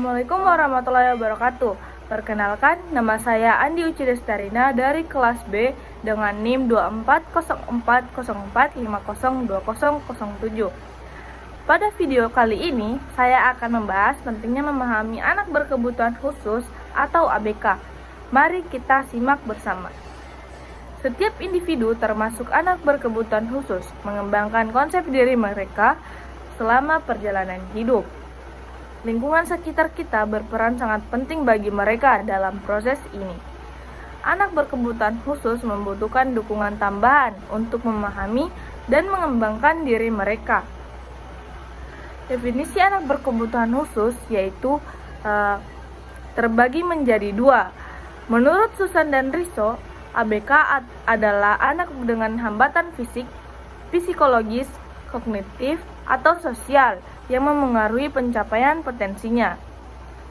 Assalamualaikum warahmatullahi wabarakatuh. Perkenalkan, nama saya Andi Uci Destarina dari kelas B dengan NIM 240404502007. Pada video kali ini, saya akan membahas pentingnya memahami anak berkebutuhan khusus atau ABK. Mari kita simak bersama. Setiap individu termasuk anak berkebutuhan khusus mengembangkan konsep diri mereka selama perjalanan hidup. Lingkungan sekitar kita berperan sangat penting bagi mereka dalam proses ini. Anak berkebutuhan khusus membutuhkan dukungan tambahan untuk memahami dan mengembangkan diri mereka. Definisi anak berkebutuhan khusus yaitu terbagi menjadi dua. Menurut Susan dan Riso, ABK adalah anak dengan hambatan fisik, psikologis, kognitif, atau sosial yang memengaruhi pencapaian potensinya.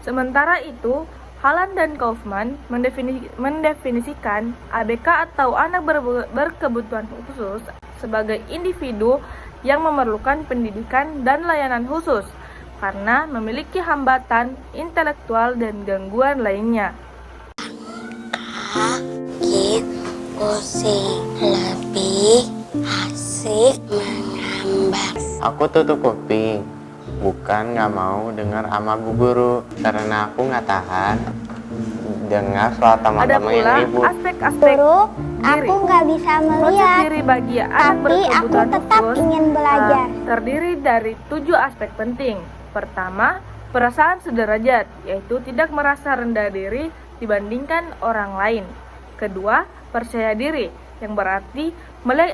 Sementara itu, Hallan dan Kaufman mendefinisikan ABK atau anak berkebutuhan khusus sebagai individu yang memerlukan pendidikan dan layanan khusus karena memiliki hambatan intelektual dan gangguan lainnya. Pusing lebih asik mengambang. Aku tutup kuping, bukan nggak mau dengar sama Bu Guru, karena aku nggak tahan dengar soal teman-teman yang Ada ribut. pula aspek-aspek Guru, diri. aku nggak bisa Konsep melihat, diri bagi anak tapi aku berkebutuhan tetap khusus ingin belajar. terdiri dari 7 aspek penting. Pertama, perasaan sederajat, yaitu tidak merasa rendah diri dibandingkan orang lain. Kedua, percaya diri, yang berarti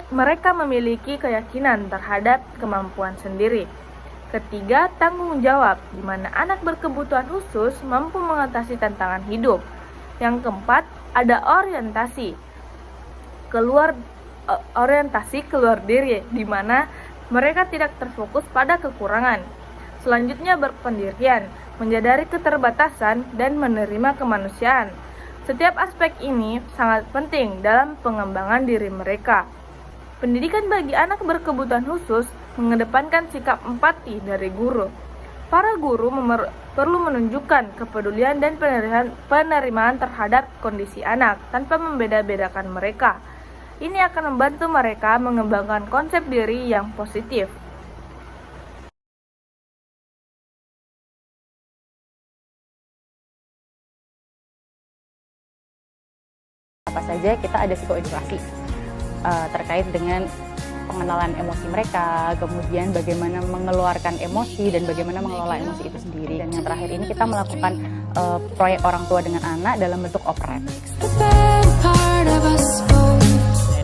mereka memiliki keyakinan terhadap kemampuan sendiri. Ketiga, tanggung jawab, di mana anak berkebutuhan khusus mampu mengatasi tantangan hidup. Yang keempat, ada orientasi keluar diri, di mana mereka tidak terfokus pada kekurangan. Selanjutnya, berpendirian, menyadari keterbatasan dan menerima kemanusiaan. Setiap aspek ini sangat penting dalam pengembangan diri mereka. Pendidikan bagi anak berkebutuhan khusus mengedepankan sikap empati dari guru. Para guru perlu menunjukkan kepedulian dan penerimaan terhadap kondisi anak tanpa membeda-bedakan mereka. Ini akan membantu mereka mengembangkan konsep diri yang positif. Apa saja kita ada psikoedukasi terkait dengan pengenalan emosi mereka, kemudian bagaimana mengeluarkan emosi dan bagaimana mengelola emosi itu sendiri. Dan yang terakhir ini kita melakukan proyek orang tua dengan anak dalam bentuk operet.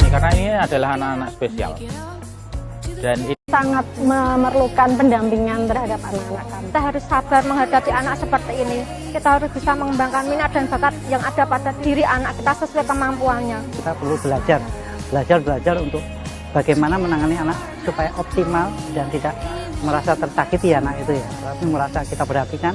Ini karena ini adalah anak-anak spesial dan sangat memerlukan pendampingan terhadap anak-anak kami. Kita harus sabar menghadapi anak seperti ini. Kita harus bisa mengembangkan minat dan bakat yang ada pada diri anak kita sesuai kemampuannya. Kita perlu belajar untuk bagaimana menangani anak supaya optimal dan tidak merasa tersakiti anak itu ya. Tapi merasa kita perhatikan,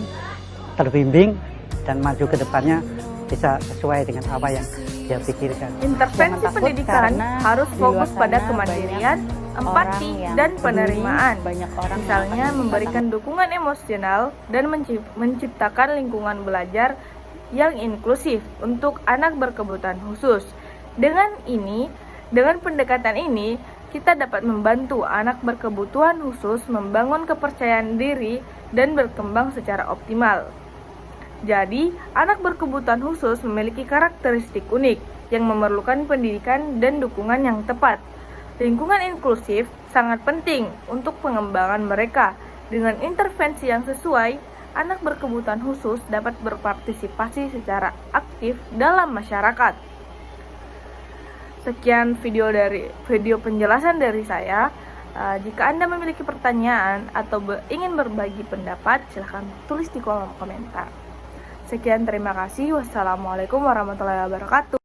terbimbing dan maju ke depannya bisa sesuai dengan apa yang dia pikirkan. Intervensi pendidikan harus fokus pada kemandirian, empati, dan penerimaan. Misalnya memberikan dukungan emosional dan menciptakan lingkungan belajar yang inklusif untuk anak berkebutuhan khusus. Dengan pendekatan ini, kita dapat membantu anak berkebutuhan khusus membangun kepercayaan diri dan berkembang secara optimal. Jadi, anak berkebutuhan khusus memiliki karakteristik unik yang memerlukan pendidikan dan dukungan yang tepat. Lingkungan inklusif sangat penting untuk pengembangan mereka. Dengan intervensi yang sesuai, anak berkebutuhan khusus dapat berpartisipasi secara aktif dalam masyarakat. Sekian video penjelasan dari saya. Jika Anda memiliki pertanyaan atau ingin berbagi pendapat, silahkan tulis di kolom komentar. Sekian, terima kasih. Wassalamualaikum warahmatullahi wabarakatuh.